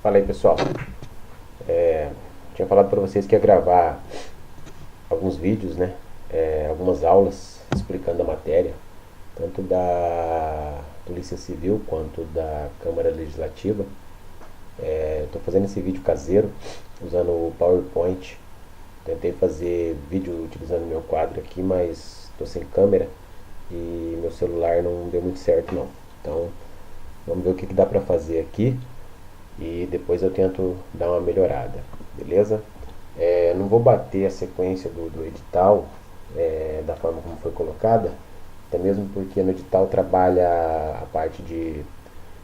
Fala aí, pessoal. Tinha falado para vocês que ia gravar alguns vídeos, né? Algumas aulas explicando a matéria, tanto da Polícia Civil quanto da Câmara Legislativa. Estou fazendo esse vídeo caseiro, usando o PowerPoint. Tentei fazer vídeo utilizando meu quadro aqui, mas estou sem câmera e meu celular não deu muito certo não. Então, vamos ver o que dá para fazer aqui e depois eu tento dar uma melhorada, beleza? Não vou bater a sequência do edital da forma como foi colocada, até mesmo porque no edital trabalha a parte de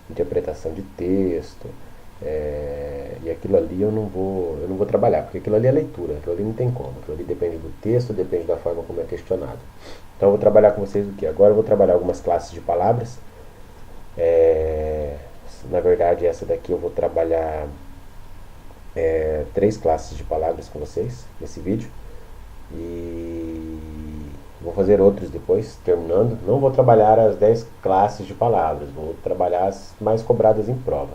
interpretação de texto, e aquilo ali eu não vou trabalhar, porque aquilo ali é leitura, aquilo ali não tem como, aquilo ali depende do texto, depende da forma como é questionado. Então eu vou trabalhar com vocês o que? Agora eu vou trabalhar algumas classes de palavras. Na verdade, essa daqui eu vou trabalhar 3 classes de palavras com vocês nesse vídeo. E vou fazer outros depois, terminando. Não vou trabalhar as 10 classes de palavras, vou trabalhar as mais cobradas em prova.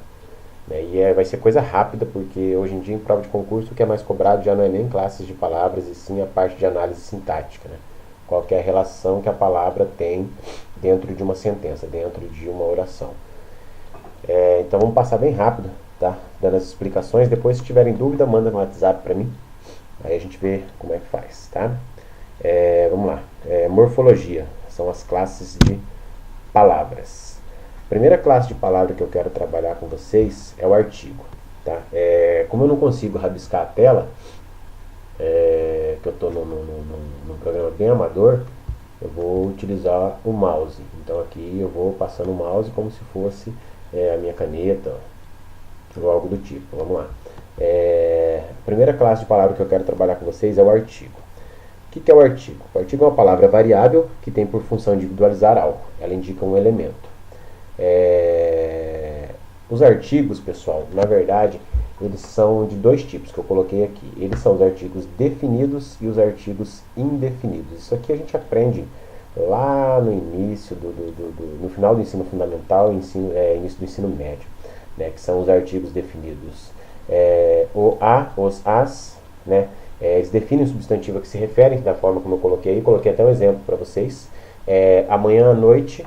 E vai ser coisa rápida, porque hoje em dia em prova de concurso o que é mais cobrado já não é nem classes de palavras, e sim a parte de análise sintática, né? Qual que é a relação que a palavra tem dentro de uma sentença, dentro de uma oração. Então vamos passar bem rápido, tá? Dando as explicações. Depois, se tiverem dúvida, manda no WhatsApp para mim. Aí a gente vê como é que faz, tá? Vamos lá. Morfologia. São as classes de palavras. A primeira classe de palavra que eu quero trabalhar com vocês é o artigo, tá? Como eu não consigo rabiscar a tela, que eu estou num programa bem amador, eu vou utilizar o mouse. Então aqui eu vou passando o mouse como se fosse a minha caneta ou algo do tipo. Vamos lá. A primeira classe de palavra que eu quero trabalhar com vocês é o artigo. O que é o artigo? O artigo é uma palavra variável que tem por função individualizar algo. Ela indica um elemento. Os artigos, pessoal, na verdade, eles são de 2 tipos que eu coloquei aqui. Eles são os artigos definidos e os artigos indefinidos. Isso aqui a gente aprende lá no início, no final do ensino fundamental e início do ensino médio, né, que são os artigos definidos. O a, os, as, né, eles definem o substantivo a que se referem, da forma como eu coloquei até um exemplo para vocês. Amanhã à noite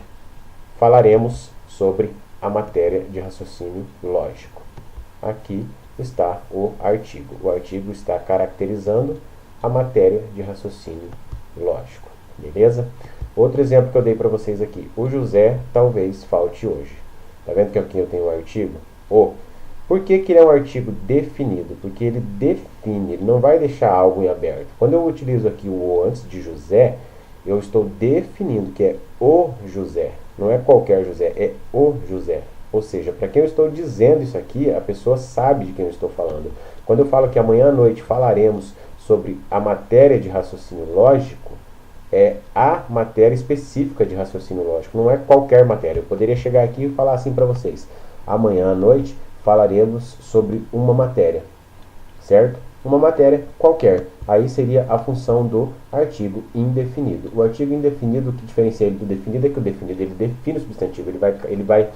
falaremos sobre a matéria de raciocínio lógico. Aqui está o artigo. O artigo está caracterizando a matéria de raciocínio lógico. Beleza? Outro exemplo que eu dei para vocês aqui. O José talvez falte hoje. Tá vendo que aqui eu tenho o artigo? Por que ele é um artigo definido? Porque ele define, ele não vai deixar algo em aberto. Quando eu utilizo aqui o antes de José, eu estou definindo que é o José. Não é qualquer José, é o José. Ou seja, para quem eu estou dizendo isso aqui, a pessoa sabe de quem eu estou falando. Quando eu falo que amanhã à noite falaremos sobre a matéria de raciocínio lógico, é a matéria específica de raciocínio lógico, não é qualquer matéria. Eu poderia chegar aqui e falar assim para vocês: amanhã à noite falaremos sobre uma matéria, certo? Uma matéria qualquer. Aí seria a função do artigo indefinido. O artigo indefinido, o que diferencia ele do definido é que o definido ele define o substantivo, ele vai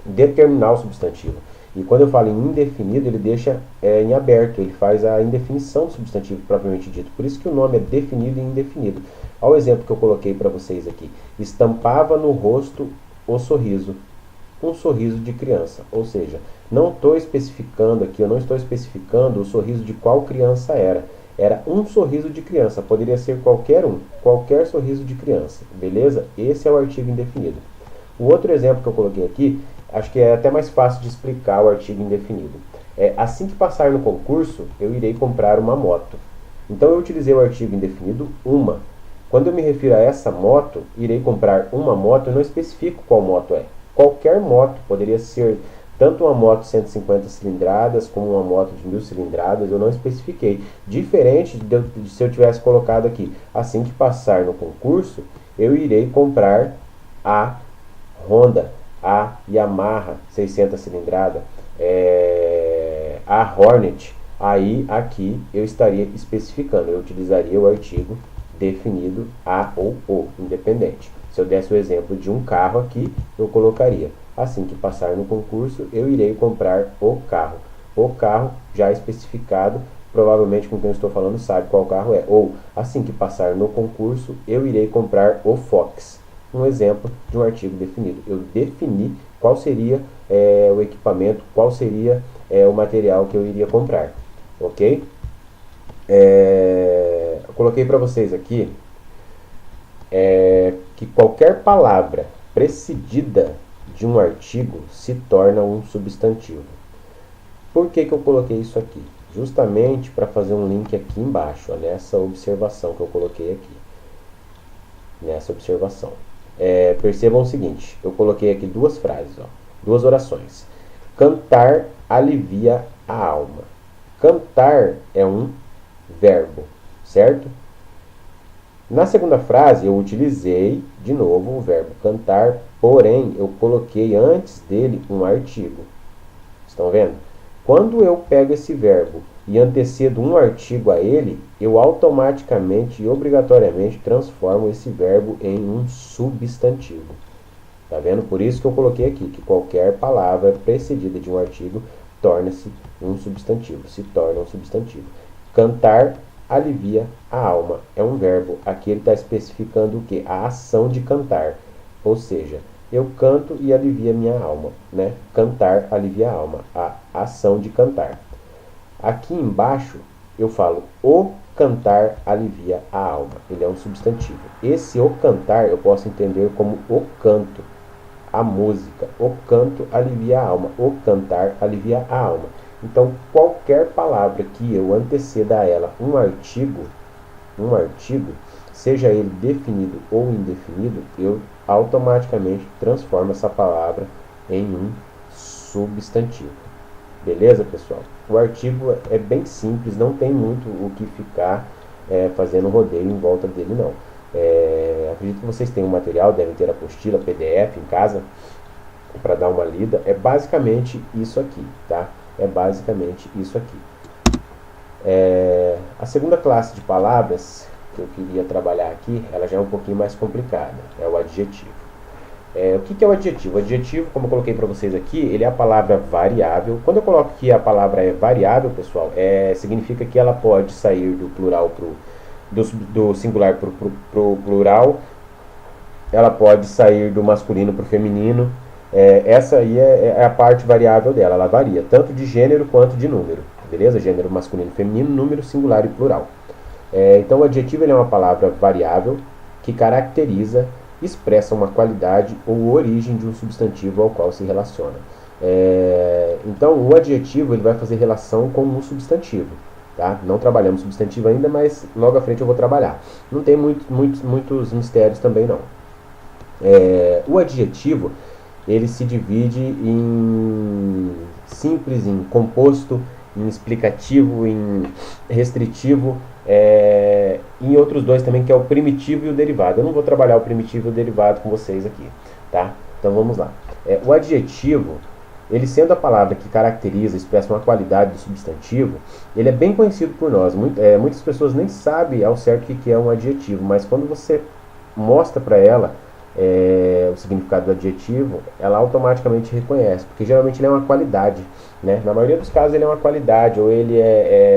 determinar o substantivo. E quando eu falo em indefinido, ele deixa em aberto, ele faz a indefinição do substantivo propriamente dito. Por isso que o nome é definido e indefinido. Olha o exemplo que eu coloquei para vocês aqui. Estampava no rosto o sorriso. Um sorriso de criança. Ou seja, não estou especificando aqui, eu não estou especificando o sorriso de qual criança era. Era um sorriso de criança, poderia ser qualquer um, qualquer sorriso de criança. Beleza? Esse é o artigo indefinido. O outro exemplo que eu coloquei aqui, acho que é até mais fácil de explicar o artigo indefinido. Assim que passar no concurso, eu irei comprar uma moto. Então eu utilizei o artigo indefinido uma. Quando eu me refiro a essa moto, irei comprar uma moto, eu não especifico qual moto é. Qualquer moto, poderia ser tanto uma moto 150 cilindradas como uma moto de 1000 cilindradas, eu não especifiquei. Diferente de se eu tivesse colocado aqui, assim que passar no concurso, eu irei comprar a Honda, a Yamaha 600 cilindrada, a Hornet. Aí aqui eu estaria especificando, eu utilizaria o artigo definido a ou o, independente. Se eu desse o exemplo de um carro aqui, eu colocaria: assim que passar no concurso, eu irei comprar o carro. O carro já especificado, provavelmente com quem eu estou falando sabe qual carro é. Ou, assim que passar no concurso, eu irei comprar o Fox. Um exemplo de um artigo definido. Eu defini qual seria o equipamento, qual seria o material que eu iria comprar. Ok? Eu coloquei para vocês aqui que qualquer palavra precedida de um artigo se torna um substantivo. Por que eu coloquei isso aqui? Justamente para fazer um link aqui embaixo, ó, nessa observação que eu coloquei aqui. Nessa observação. Percebam o seguinte, eu coloquei aqui duas frases, ó, duas orações. Cantar alivia a alma. Cantar é um verbo, certo? Na segunda frase, eu utilizei de novo o verbo cantar, porém, eu coloquei antes dele um artigo. Estão vendo? Quando eu pego esse verbo e antecedo um artigo a ele, eu automaticamente e obrigatoriamente transformo esse verbo em um substantivo. Tá vendo? Por isso que eu coloquei aqui que qualquer palavra precedida de um artigo torna-se um substantivo, se torna um substantivo. Cantar alivia a alma. É um verbo. Aqui ele está especificando o que? A ação de cantar. Ou seja, eu canto e alivia minha alma, né? Cantar alivia a alma. A ação de cantar. Aqui embaixo eu falo o cantar alivia a alma. Ele é um substantivo. Esse o cantar eu posso entender como o canto, a música. O canto alivia a alma. O cantar alivia a alma. Então, qualquer palavra que eu anteceda a ela um artigo, seja ele definido ou indefinido, eu automaticamente transformo essa palavra em um substantivo. Beleza, pessoal? O artigo é bem simples, não tem muito o que ficar fazendo rodeio em volta dele, não. Acredito que vocês tenham material, devem ter apostila, PDF em casa, para dar uma lida. É basicamente isso aqui, tá? É basicamente isso aqui. A segunda classe de palavras que eu queria trabalhar aqui, ela já é um pouquinho mais complicada, é o adjetivo. O que é o adjetivo? O adjetivo, como eu coloquei para vocês aqui, ele é a palavra variável. Quando eu coloco que a palavra é variável, pessoal, significa que ela pode sair do plural do singular para o plural, ela pode sair do masculino para o feminino. Essa aí é a parte variável dela, ela varia, tanto de gênero quanto de número, beleza? Gênero masculino, feminino, número, singular e plural. Então o adjetivo ele é uma palavra variável que caracteriza, expressa uma qualidade ou origem de um substantivo ao qual se relaciona. Então o adjetivo ele vai fazer relação com um substantivo. Tá? Não trabalhamos substantivo ainda, mas logo à frente eu vou trabalhar. Não tem muitos mistérios também não. O adjetivo ele se divide em simples, em composto, em explicativo, em restritivo, em outros dois também, que é o primitivo e o derivado. Eu não vou trabalhar o primitivo e o derivado com vocês aqui, tá? Então vamos lá. O adjetivo, ele sendo a palavra que caracteriza, expressa uma qualidade do substantivo, ele é bem conhecido por nós. Muitas pessoas nem sabem ao certo o que é um adjetivo, mas quando você mostra para ela o significado do adjetivo, ela automaticamente reconhece, porque geralmente ele é uma qualidade, né? Na maioria dos casos ele é uma qualidade, ou ele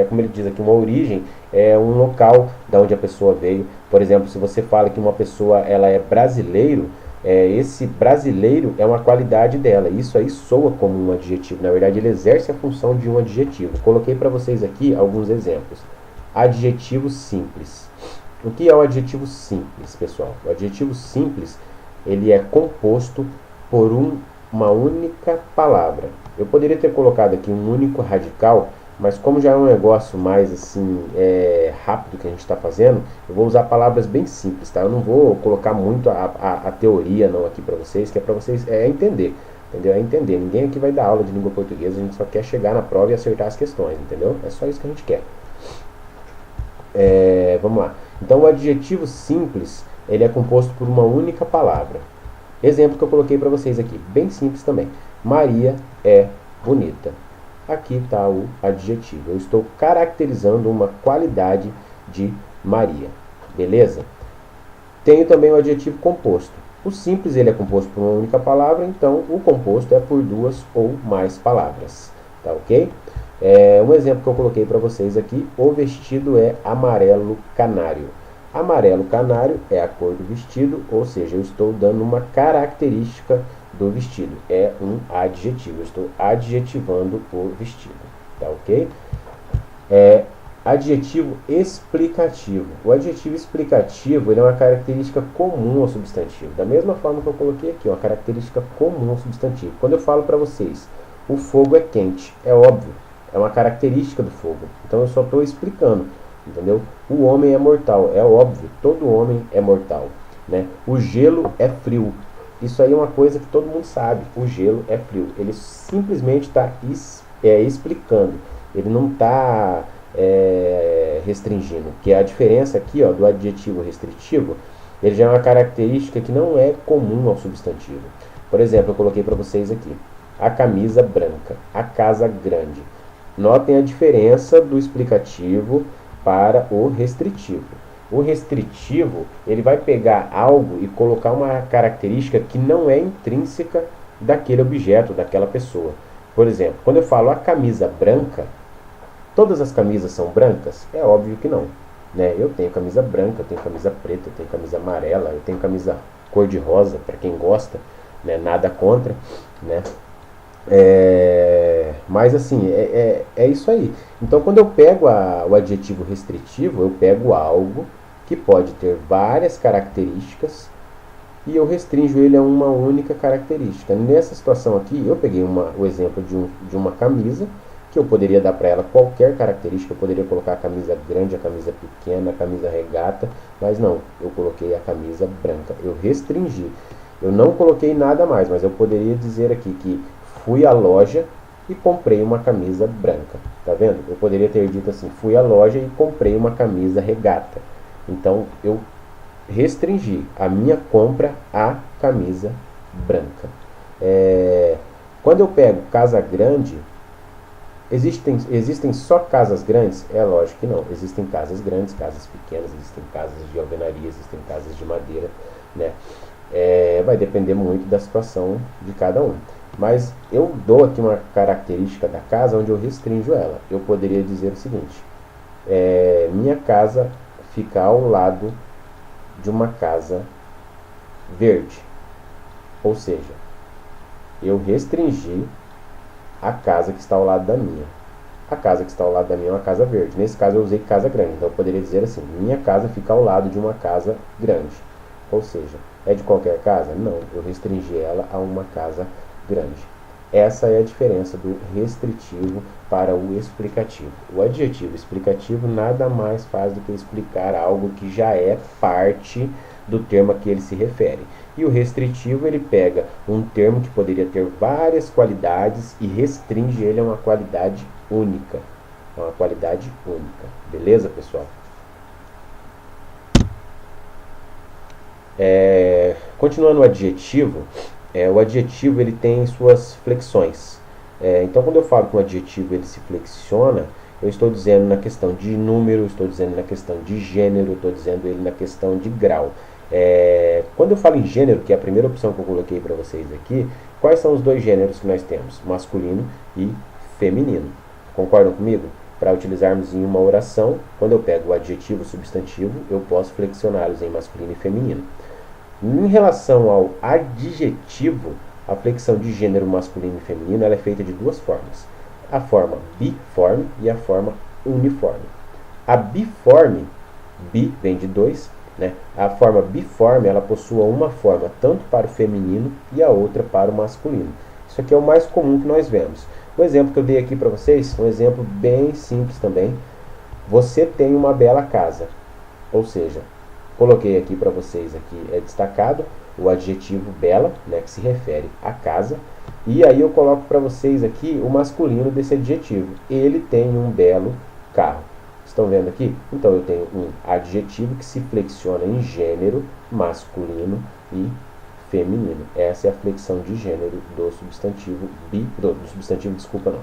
como ele diz aqui, uma origem, um local da onde a pessoa veio. Por exemplo, se você fala que uma pessoa ela é brasileiro, esse brasileiro é uma qualidade dela. Isso aí soa como um adjetivo. Na verdade, ele exerce a função de um adjetivo. Coloquei para vocês aqui alguns exemplos. Adjetivo simples. O que é o adjetivo simples, pessoal? O adjetivo simples, ele é composto por uma única palavra. Eu poderia ter colocado aqui um único radical, mas como já é um negócio mais assim rápido que a gente está fazendo, eu vou usar palavras bem simples, tá? Eu não vou colocar muito a teoria não aqui para vocês, que é para vocês entender, entendeu? É entender. Ninguém aqui vai dar aula de língua portuguesa, a gente só quer chegar na prova e acertar as questões, entendeu? É só isso que a gente quer. Vamos lá. Então o adjetivo simples, ele é composto por uma única palavra. Exemplo que eu coloquei para vocês aqui, bem simples também. Maria é bonita. Aqui está o adjetivo. Eu estou caracterizando uma qualidade de Maria. Beleza? Tenho também o adjetivo composto. O simples ele é composto por uma única palavra, então o composto é por duas ou mais palavras. Tá ok? Um exemplo que eu coloquei para vocês aqui, o vestido é amarelo canário. Amarelo canário é a cor do vestido, ou seja, eu estou dando uma característica do vestido. É um adjetivo, eu estou adjetivando o vestido. Tá ok? Adjetivo explicativo. O adjetivo explicativo ele é uma característica comum ao substantivo. Da mesma forma que eu coloquei aqui, uma característica comum ao substantivo. Quando eu falo para vocês, o fogo é quente, é óbvio, é uma característica do fogo. Então eu só estou explicando, entendeu? O homem é mortal, é óbvio, todo homem é mortal, né? O gelo é frio. Isso aí é uma coisa que todo mundo sabe, o gelo é frio. Ele simplesmente está explicando, ele não está restringindo, que é a diferença aqui ó, do adjetivo restritivo, ele já é uma característica que não é comum ao substantivo. Por exemplo, eu coloquei para vocês aqui, a camisa branca, a casa grande. Notem a diferença do explicativo para o restritivo. O restritivo, ele vai pegar algo e colocar uma característica que não é intrínseca daquele objeto, daquela pessoa. Por exemplo, quando eu falo a camisa branca, todas as camisas são brancas? É óbvio que não, né? Eu tenho camisa branca, eu tenho camisa preta, eu tenho camisa amarela, eu tenho camisa cor de rosa, para quem gosta, né? Nada contra, né? Mas assim, é isso aí. Então, quando eu pego o adjetivo restritivo, eu pego algo que pode ter várias características e eu restringo ele a uma única característica. Nessa situação aqui, eu peguei o exemplo de uma camisa, que eu poderia dar para ela qualquer característica. Eu poderia colocar a camisa grande, a camisa pequena, a camisa regata, mas não, eu coloquei a camisa branca. Eu restringi. Eu não coloquei nada mais, mas eu poderia dizer aqui que fui à loja e comprei uma camisa branca. Tá vendo? Eu poderia ter dito assim, fui à loja e comprei uma camisa regata. Então, eu restringi a minha compra à camisa branca. Quando eu pego casa grande, existem só casas grandes? É lógico que não. Existem casas grandes, casas pequenas, existem casas de alvenaria, existem casas de madeira, né? Vai depender muito da situação de cada um. Mas eu dou aqui uma característica da casa onde eu restringo ela. Eu poderia dizer o seguinte, minha casa fica ao lado de uma casa verde. Ou seja, eu restringi a casa que está ao lado da minha. A casa que está ao lado da minha é uma casa verde. Nesse caso eu usei casa grande. Então eu poderia dizer assim, minha casa fica ao lado de uma casa grande. Ou seja, é de qualquer casa? Não, eu restringi ela a uma casa grande. Essa é a diferença do restritivo para o explicativo. O adjetivo explicativo nada mais faz do que explicar algo que já é parte do termo a que ele se refere. E o restritivo ele pega um termo que poderia ter várias qualidades e restringe ele a uma qualidade única. Uma qualidade única. Beleza, pessoal? Continuando o adjetivo, o adjetivo ele tem suas flexões. Então, quando eu falo que um adjetivo ele se flexiona, eu estou dizendo na questão de número, estou dizendo na questão de gênero, estou dizendo ele na questão de grau. Quando eu falo em gênero, que é a primeira opção que eu coloquei para vocês aqui, quais são os dois gêneros que nós temos? Masculino e feminino. Concordam comigo? Para utilizarmos em uma oração, quando eu pego o adjetivo e o substantivo, eu posso flexioná-los em masculino e feminino. Em relação ao adjetivo, a flexão de gênero masculino e feminino ela é feita de duas formas. A forma biforme e a forma uniforme. A biforme, bi vem de dois, né? A forma biforme ela possui uma forma tanto para o feminino e a outra para o masculino. Isso aqui é o mais comum que nós vemos. O exemplo que eu dei aqui para vocês, um exemplo bem simples também. Você tem uma bela casa, ou seja, coloquei aqui para vocês, aqui destacado o adjetivo bela, né, que se refere à casa. E aí eu coloco para vocês aqui o masculino desse adjetivo. Ele tem um belo carro. Estão vendo aqui? Então eu tenho um adjetivo que se flexiona em gênero masculino e feminino. Essa é a flexão de gênero do substantivo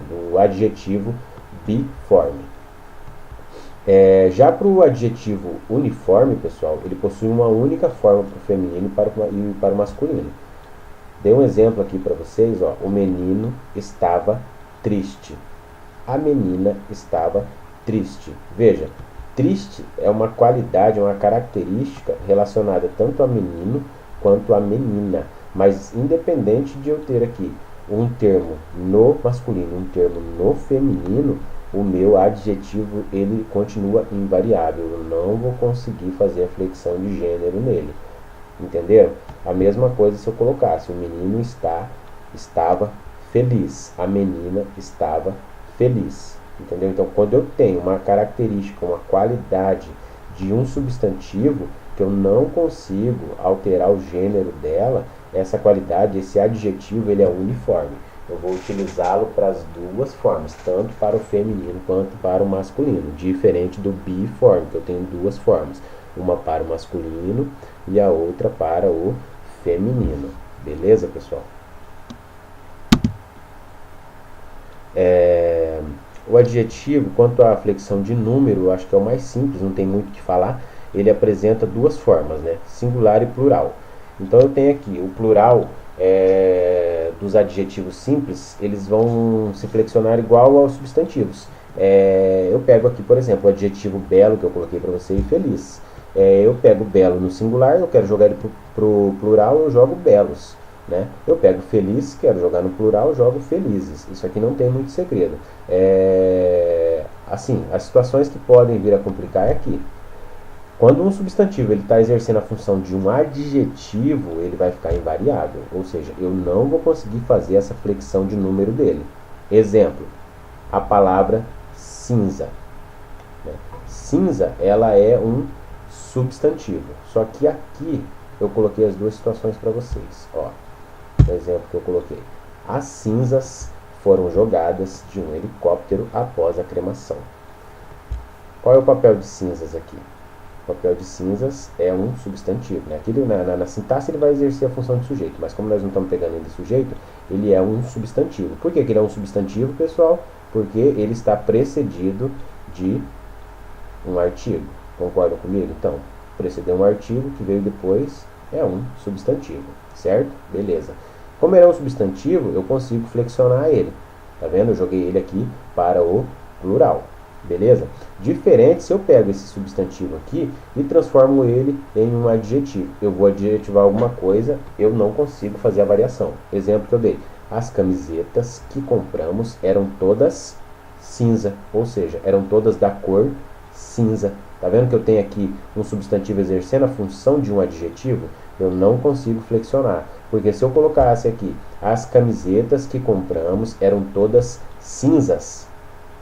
do adjetivo biforme. Já para o adjetivo uniforme, pessoal, ele possui uma única forma para o feminino e para o masculino. Dei um exemplo aqui para vocês, ó. O menino estava triste. A menina estava triste. Veja, triste é uma qualidade, uma característica relacionada tanto a menino quanto a menina. Mas independente de eu ter aqui um termo no masculino, um termo no feminino, o meu adjetivo ele continua invariável. Eu não vou conseguir fazer a flexão de gênero nele. Entenderam? A mesma coisa se eu colocasse: o menino estava feliz, a menina estava feliz. Entendeu? Então, quando eu tenho uma característica, uma qualidade de um substantivo, que eu não consigo alterar o gênero dela, essa qualidade, esse adjetivo, ele é uniforme. Eu vou utilizá-lo para as duas formas, tanto para o feminino quanto para o masculino, diferente do biforme, que eu tenho duas formas, uma para o masculino e a outra para o feminino. Beleza, pessoal? O adjetivo, quanto à flexão de número, eu acho que é o mais simples, não tem muito o que falar. Ele apresenta duas formas, né? Singular e plural. Então eu tenho aqui o plural dos adjetivos simples, eles vão se flexionar igual aos substantivos. Eu pego aqui, por exemplo, o adjetivo belo que eu coloquei para você e feliz. Eu pego belo no singular, eu quero jogar ele para o plural, eu jogo belos. Né? Eu pego feliz, quero jogar no plural, jogo felizes. Isso aqui não tem muito segredo. Assim, as situações que podem vir a complicar é aqui. Quando um substantivo está exercendo a função de um adjetivo, ele vai ficar invariável. Ou seja, eu não vou conseguir fazer essa flexão de número dele. Exemplo, a palavra cinza. Né? Cinza, ela é um substantivo. Só que aqui eu coloquei as duas situações para vocês. Ó, o exemplo que eu coloquei. As cinzas foram jogadas de um helicóptero após a cremação. Qual é o papel de cinzas aqui? O papel de cinzas é um substantivo. Né? Aqui na sintaxe ele vai exercer a função de sujeito, mas como nós não estamos pegando ele de sujeito, ele é um substantivo. Por que ele é um substantivo, pessoal? Porque ele está precedido de um artigo. Concordam comigo? Então, precedeu um artigo que veio depois é um substantivo, certo? Beleza. Como ele é um substantivo, eu consigo flexionar ele. Tá vendo? Eu joguei ele aqui para o plural. Beleza? Diferente se eu pego esse substantivo aqui e transformo ele em um adjetivo. Eu vou adjetivar alguma coisa, eu não consigo fazer a variação. Exemplo que eu dei. As camisetas que compramos eram todas cinza, ou seja, eram todas da cor cinza. Tá vendo que eu tenho aqui um substantivo exercendo a função de um adjetivo? Eu não consigo flexionar. Porque se eu colocasse aqui, as camisetas que compramos eram todas cinzas.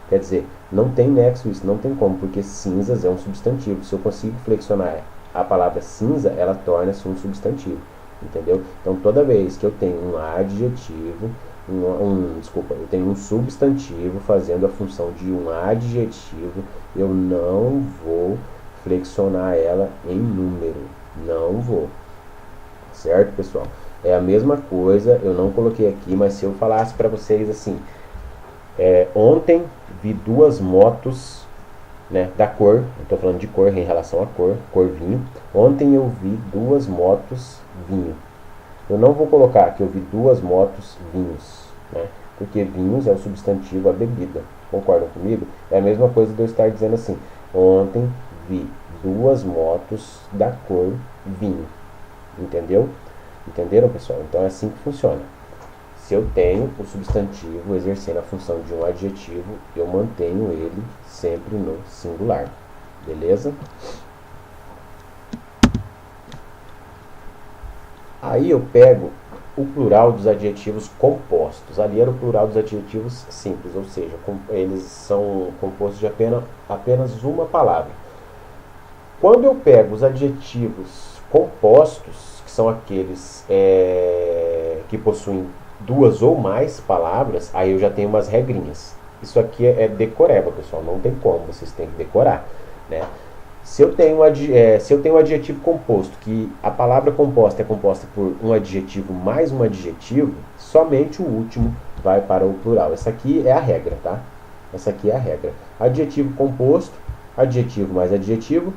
Quer dizer, não tem nexo isso, não tem como, porque cinzas é um substantivo. Se eu consigo flexionar a palavra cinza, ela torna-se um substantivo. Entendeu? Então, toda vez que eu tenho um adjetivo, eu tenho um substantivo fazendo a função de um adjetivo, eu não vou flexionar ela em número. Não vou. Certo, pessoal? É a mesma coisa, eu não coloquei aqui, mas se eu falasse para vocês assim, ontem vi duas motos, né, da cor, eu estou falando de cor em relação à cor vinho. Ontem eu vi duas motos vinho. Eu não vou colocar que eu vi duas motos vinhos, né, porque vinhos é o substantivo, a bebida. Concordam comigo? É a mesma coisa de eu estar dizendo assim, ontem vi duas motos da cor vinho. Entendeu? Entenderam, pessoal? Então é assim que funciona. Se eu tenho o substantivo exercendo a função de um adjetivo, eu mantenho ele sempre no singular. Beleza? Aí eu pego o plural dos adjetivos compostos. Ali era o plural dos adjetivos simples, ou seja, eles são compostos de apenas uma palavra. Quando eu pego os adjetivos compostos, que são aqueles que possuem duas ou mais palavras, aí eu já tenho umas regrinhas. Isso aqui é decoreba, pessoal, não tem como, vocês têm que decorar, né? Se eu tenho um adjetivo composto, que a palavra composta é composta por um adjetivo mais um adjetivo, somente o último vai para o plural. Essa aqui é a regra, tá? Essa aqui é a regra. Adjetivo composto, adjetivo mais adjetivo,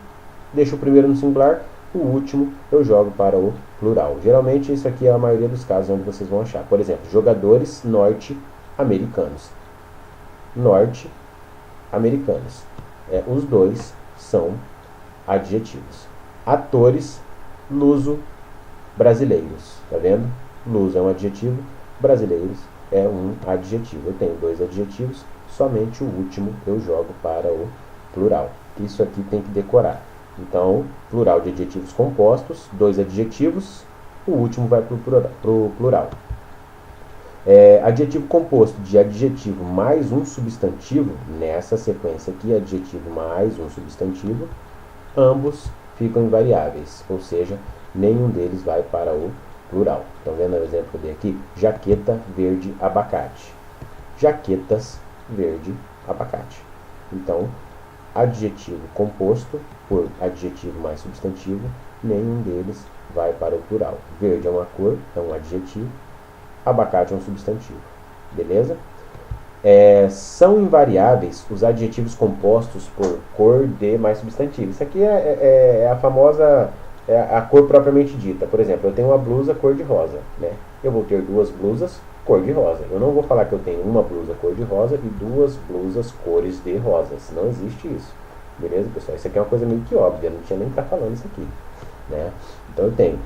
deixo o primeiro no singular, o último eu jogo para o plural. Geralmente isso aqui é a maioria dos casos onde vocês vão achar. Por exemplo, jogadores norte-americanos. Norte-americanos. Os dois são adjetivos. Atores luso-brasileiros. Tá vendo? Luso é um adjetivo, brasileiros é um adjetivo. Eu tenho dois adjetivos, somente o último eu jogo para o plural. Isso aqui tem que decorar. Então, plural de adjetivos compostos, dois adjetivos, o último vai para o plural. Adjetivo composto de adjetivo mais um substantivo, nessa sequência aqui, adjetivo mais um substantivo, ambos ficam invariáveis, ou seja, nenhum deles vai para o plural. Estão vendo o exemplo que eu dei aqui? Jaqueta, verde, abacate. Jaquetas, verde, abacate. Então, adjetivo composto por adjetivo mais substantivo, nenhum deles vai para o plural. Verde é uma cor, é um adjetivo. Abacate é um substantivo. Beleza? São invariáveis os adjetivos compostos por cor de mais substantivo. Isso aqui é a famosa a cor propriamente dita. Por exemplo, eu tenho uma blusa cor de rosa, né? Eu vou ter duas blusas cor de rosa. Eu não vou falar que eu tenho uma blusa cor de rosa e duas blusas cores de rosas. Não existe isso. Beleza, pessoal? Isso aqui é uma coisa meio que óbvia. Não tinha nem que estar falando isso aqui, né? Então eu tenho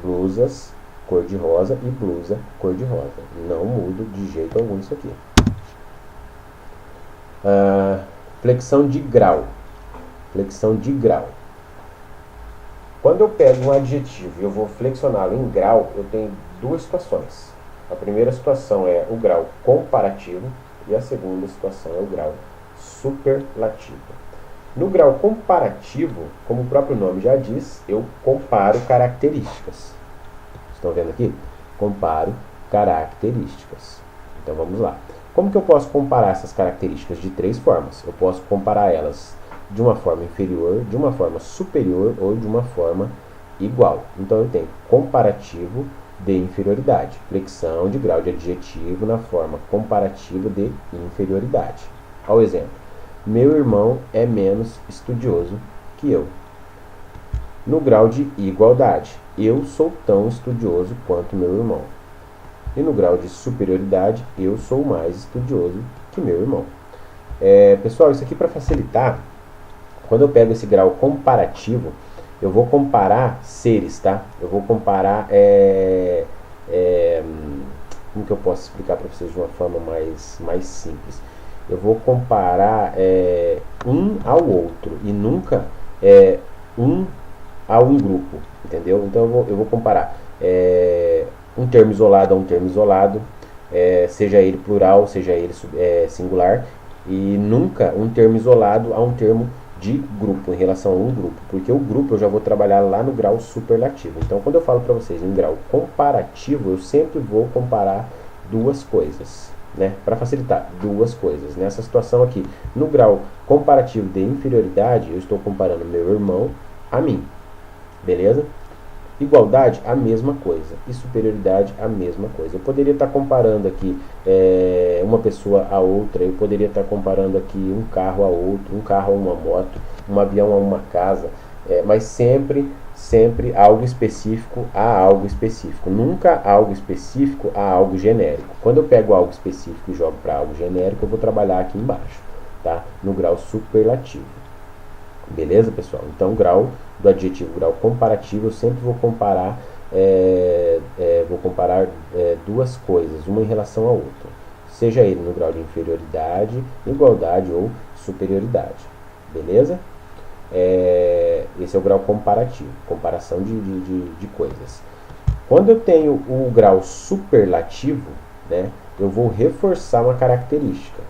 blusas cor de rosa e blusa cor de rosa. Não mudo de jeito algum isso aqui. Flexão de grau. Flexão de grau. Quando eu pego um adjetivo e eu vou flexioná-lo em grau, eu tenho duas situações. A primeira situação é o grau comparativo e a segunda situação é o grau superlativo. No grau comparativo, como o próprio nome já diz, eu comparo características. Estão vendo aqui? Comparo características. Então vamos lá. Como que eu posso comparar essas características? De três formas. Eu posso comparar elas de uma forma inferior, de uma forma superior ou de uma forma igual. Então eu tenho comparativo de inferioridade. Flexão de grau de adjetivo na forma comparativa de inferioridade. Olha o exemplo. Meu irmão é menos estudioso que eu. No grau de igualdade. Eu sou tão estudioso quanto meu irmão. E no grau de superioridade, eu sou mais estudioso que meu irmão. Pessoal, isso aqui para facilitar, quando eu pego esse grau comparativo, eu vou comparar seres, tá? Eu vou comparar, como que eu posso explicar para vocês de uma forma mais simples? Eu vou comparar um ao outro e nunca um a um grupo, entendeu? Então eu vou comparar um termo isolado a um termo isolado, seja ele plural, seja ele singular, e nunca um termo isolado a um termo de grupo, em relação a um grupo, porque o grupo eu já vou trabalhar lá no grau superlativo. Então quando eu falo para vocês em grau comparativo, eu sempre vou comparar duas coisas, né? Para facilitar, duas coisas. Nessa situação aqui, no grau comparativo de inferioridade, eu estou comparando meu irmão a mim. Beleza? Igualdade, a mesma coisa. E superioridade, a mesma coisa. Eu poderia estar comparando aqui uma pessoa a outra. Eu poderia estar comparando aqui um carro a outro. Um carro a uma moto. Um avião a uma casa. Mas sempre algo específico a algo específico. Nunca algo específico a algo genérico. Quando eu pego algo específico e jogo para algo genérico, eu vou trabalhar aqui embaixo, tá? No grau superlativo. Beleza, pessoal? Então, grau do adjetivo, grau comparativo, eu sempre vou comparar, duas coisas, uma em relação à outra. Seja ele no grau de inferioridade, igualdade ou superioridade. Beleza? Esse é o grau comparativo, comparação de coisas. Quando eu tenho o grau superlativo, né, eu vou reforçar uma característica.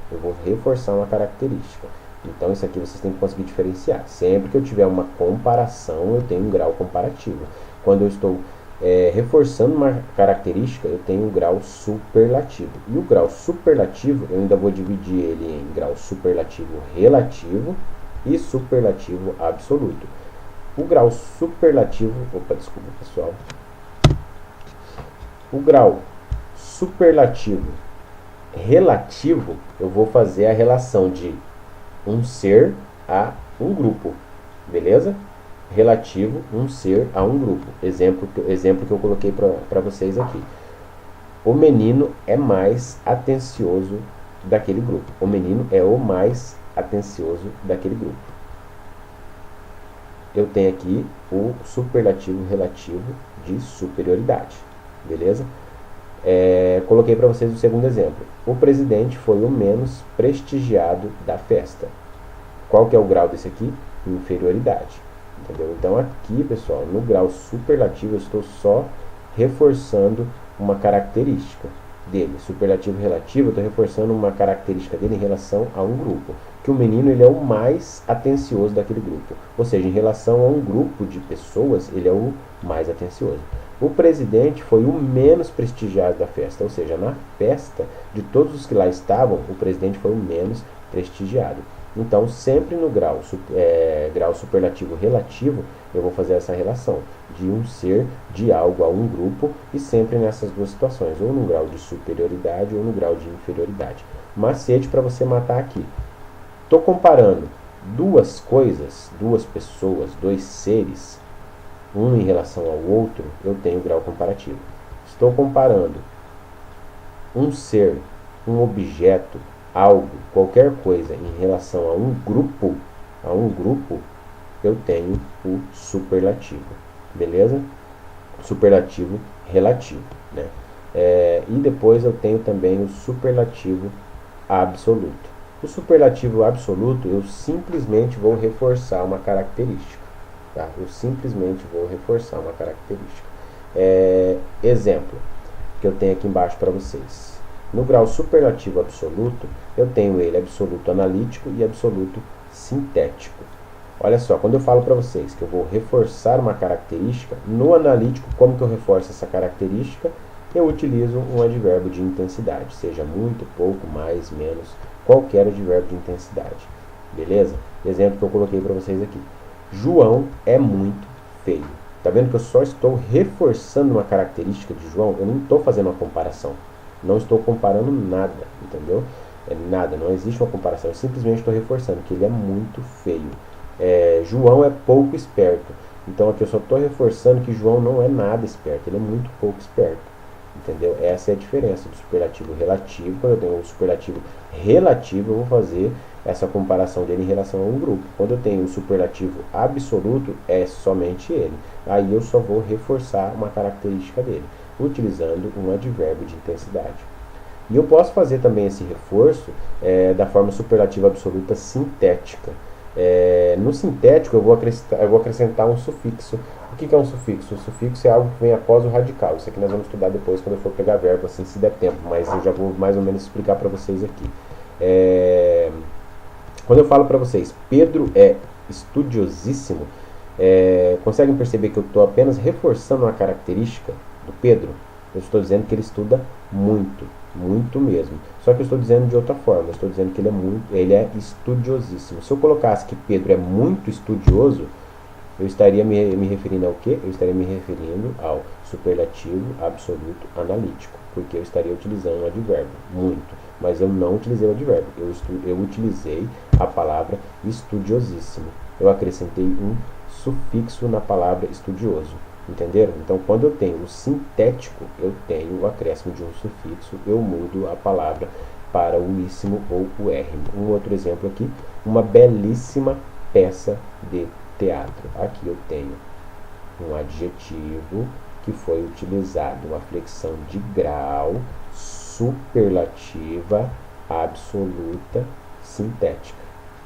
Então, isso aqui vocês têm que conseguir diferenciar. Sempre que eu tiver uma comparação, eu tenho um grau comparativo. Quando eu estou reforçando uma característica, eu tenho um grau superlativo. E o grau superlativo, eu ainda vou dividir ele em grau superlativo relativo e superlativo absoluto. O grau superlativo... Opa, desculpa, pessoal. O grau superlativo relativo, eu vou fazer a relação de um ser a um grupo, beleza? Relativo, um ser a um grupo. Exemplo que eu coloquei para vocês aqui. O menino é mais atencioso daquele grupo. O menino é o mais atencioso daquele grupo. Eu tenho aqui o superlativo relativo de superioridade, beleza? Coloquei para vocês o segundo exemplo. O presidente foi o menos prestigiado da festa. Qual que é o grau desse aqui? Inferioridade, entendeu? Então aqui, pessoal, no grau superlativo eu estou só reforçando uma característica dele. Superlativo relativo, eu estou reforçando uma característica dele em relação a um grupo. Que o menino ele é o mais atencioso daquele grupo. Ou seja, em relação a um grupo de pessoas, ele é o mais atencioso. O presidente foi o menos prestigiado da festa. Ou seja, na festa, de todos os que lá estavam, o presidente foi o menos prestigiado. Então, sempre no grau superlativo relativo, eu vou fazer essa relação de um ser, de algo a um grupo, e sempre nessas duas situações, ou no grau de superioridade ou no grau de inferioridade. Macete para você matar aqui. Estou comparando duas coisas, duas pessoas, dois seres, um em relação ao outro, eu tenho grau comparativo. Estou comparando um ser, um objeto, algo, qualquer coisa em relação a um grupo, eu tenho o superlativo, beleza? Superlativo relativo, né? E depois eu tenho também o superlativo absoluto. O superlativo absoluto, eu simplesmente vou reforçar uma característica, tá? Eu simplesmente vou reforçar uma característica. Exemplo que eu tenho aqui embaixo para vocês. No grau superlativo absoluto, eu tenho ele absoluto analítico e absoluto sintético. Olha só, quando eu falo para vocês que eu vou reforçar uma característica, no analítico, como que eu reforço essa característica? Eu utilizo um advérbio de intensidade, seja muito, pouco, mais, menos, qualquer advérbio de intensidade. Beleza? Exemplo que eu coloquei para vocês aqui. João é muito feio. Tá vendo que eu só estou reforçando uma característica de João? Eu não estou fazendo uma comparação. Não estou comparando nada, entendeu? Nada, não existe uma comparação. Eu simplesmente estou reforçando que ele é muito feio. João é pouco esperto. Então aqui eu só estou reforçando que João não é nada esperto. Ele é muito pouco esperto. Entendeu? Essa é a diferença do superlativo relativo. Quando eu tenho um superlativo relativo, eu vou fazer essa comparação dele em relação a um grupo. Quando eu tenho o superlativo absoluto, é somente ele. Aí eu só vou reforçar uma característica dele, utilizando um advérbio de intensidade. E eu posso fazer também esse reforço da forma superlativa absoluta sintética. No sintético eu vou acrescentar um sufixo. O que é um sufixo? O sufixo é algo que vem após o radical. Isso aqui nós vamos estudar depois quando eu for pegar verbo, assim, se der tempo, mas eu já vou mais ou menos explicar para vocês aqui. Quando eu falo para vocês, Pedro é estudiosíssimo, conseguem perceber que eu estou apenas reforçando uma característica do Pedro? Eu estou dizendo que ele estuda muito, muito mesmo. Só que eu estou dizendo de outra forma. Eu estou dizendo que ele é estudiosíssimo. Se eu colocasse que Pedro é muito estudioso, eu estaria me referindo ao quê? Eu estaria me referindo ao superlativo absoluto analítico, porque eu estaria utilizando o advérbio, muito. Mas eu não utilizei o advérbio. Eu utilizei a palavra estudiosíssimo. Eu acrescentei um sufixo na palavra estudioso. Entenderam? Então, quando eu tenho o sintético, eu tenho o acréscimo de um sufixo, eu mudo a palavra para o íssimo ou o érrimo. Um outro exemplo aqui, uma belíssima peça de teatro. Aqui eu tenho um adjetivo que foi utilizado, uma flexão de grau, superlativa, absoluta, sintética.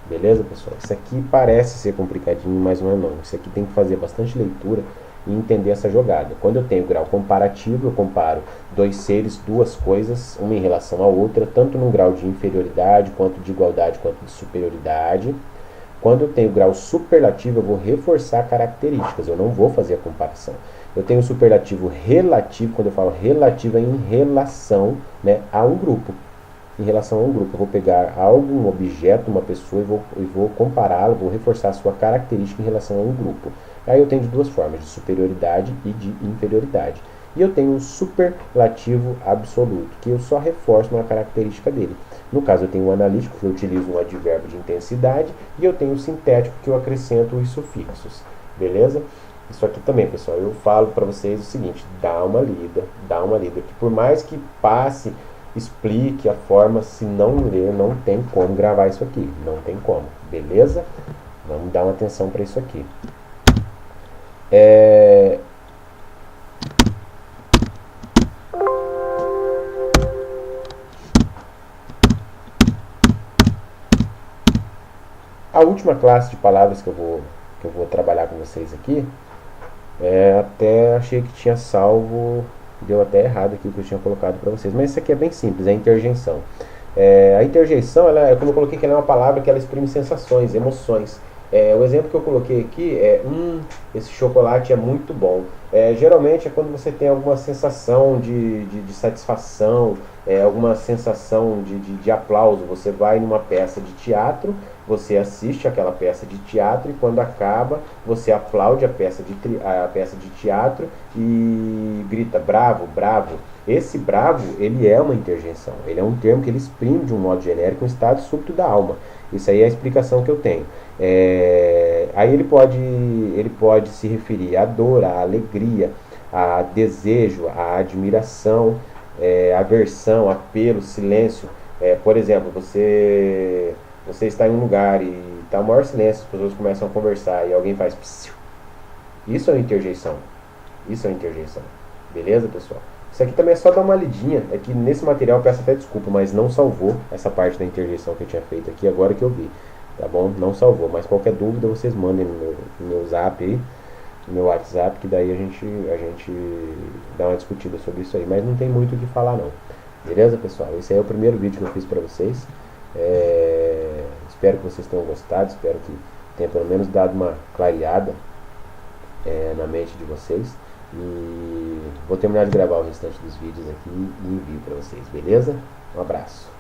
Beleza, pessoal? Isso aqui parece ser complicadinho, mas não é não. Isso aqui tem que fazer bastante leitura e entender essa jogada. Quando eu tenho grau comparativo, eu comparo dois seres, duas coisas, uma em relação à outra, tanto no grau de inferioridade, quanto de igualdade, quanto de superioridade. Quando eu tenho grau superlativo, eu vou reforçar características, eu não vou fazer a comparação. Eu tenho o superlativo relativo, quando eu falo relativo é em relação, né, a um grupo. Em relação a um grupo, eu vou pegar algo, um objeto, uma pessoa e vou compará-lo, vou reforçar a sua característica em relação a um grupo. Aí eu tenho de duas formas, de superioridade e de inferioridade. E eu tenho o superlativo absoluto, que eu só reforço uma característica dele. No caso, eu tenho o analítico, que eu utilizo um advérbio de intensidade, e eu tenho o sintético, que eu acrescento os sufixos. Beleza? Isso aqui também, pessoal, eu falo para vocês o seguinte, dá uma lida, que por mais que passe, explique a forma, se não ler, não tem como gravar isso aqui, não tem como, beleza? Vamos dar uma atenção para isso aqui. A última classe de palavras que eu vou trabalhar com vocês aqui, até achei que tinha salvo, deu até errado aqui o que eu tinha colocado para vocês, mas isso aqui é bem simples, é a interjeição. A interjeição, como eu coloquei, que ela é uma palavra que ela exprime sensações, emoções. O exemplo que eu coloquei aqui é esse chocolate é muito bom. Geralmente é quando você tem alguma sensação de satisfação, alguma sensação de aplauso. Você vai numa peça de teatro, você assiste aquela peça de teatro e quando acaba, você aplaude a peça de teatro e grita bravo, bravo. Esse bravo, ele é uma interjeição. Ele é um termo que ele exprime de um modo genérico um estado súbito da alma. Isso aí é a explicação que eu tenho. Aí ele pode se referir à dor, à alegria, a desejo, à admiração, aversão, apelo, silêncio. Por exemplo, você está em um lugar e está o maior silêncio, as pessoas começam a conversar e alguém faz psiu. Isso é uma interjeição. Isso é uma interjeição. Beleza, pessoal? Isso aqui também é só dar uma lidinha. É que nesse material eu peço até desculpa, mas não salvou essa parte da interjeição que eu tinha feito aqui agora que eu vi. Tá bom? Não salvou. Mas qualquer dúvida vocês mandem no meu zap aí, no meu WhatsApp, que daí a gente dá uma discutida sobre isso aí. Mas não tem muito o que falar não. Beleza, pessoal? Esse aí é o primeiro vídeo que eu fiz pra vocês. Espero que vocês tenham gostado. Espero que tenha pelo menos dado uma clareada na mente de vocês. E vou terminar de gravar o restante dos vídeos aqui e envio para vocês, beleza? Um abraço.